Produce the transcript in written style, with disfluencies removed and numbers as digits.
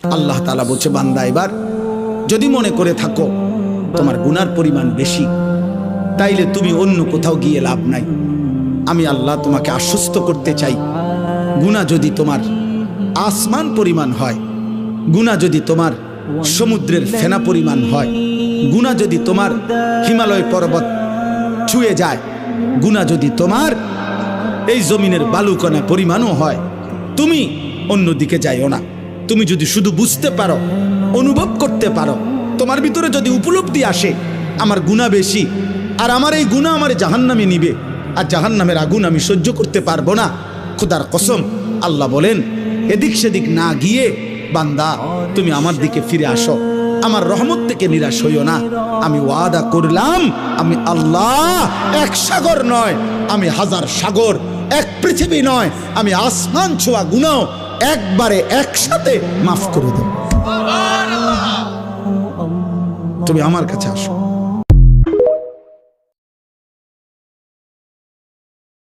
আল্লাহ তাআলা বলছে, বান্দা এবার যদি মনে করে থাকো তোমার গুনার পরিমাণ বেশি, তাইলে তুমি অন্য কোথাও গিয়ে লাভ নাই। আমি আল্লাহ তোমাকে আশ্বস্ত করতে চাই, গুনাহ যদি তোমার আসমান পরিমাণ হয়, গুনাহ যদি তোমার সমুদ্রের ফেনা পরিমাণ হয়, গুনাহ যদি তোমার হিমালয় পর্বত ছুঁয়ে যায়, গুনাহ যদি তোমার এই জমিনের বালুকণা পরিমাণও হয়, তুমি অন্যদিকে যাইও না। তুমি যদি শুধু বুঝতে পারো, অনুভব করতে পারো, তোমার ভিতরে যদি উপলব্ধি আসে আমার গুনাহ বেশি, আর আমার এই গুনাহ আমার জাহান্নামে নিবে, আর জাহান্নামের আগুন আমি সহ্য করতে পারবো না, খোদার কসম আল্লাহ বলেন এদিক সেদিক না গিয়ে বান্দা তুমি আমার দিকে ফিরে আসো, আমার রহমত থেকে নিরাশ হইও না। আমি ওয়াদা করলাম, আমি আল্লাহ এক সাগর নয়, আমি হাজার সাগর, এক পৃথিবী নয়, আমি আসমান ছোঁয়া গুনাহ একবারে একসাথে মাফ করে দেব। তুমি আমার কাছে আসো।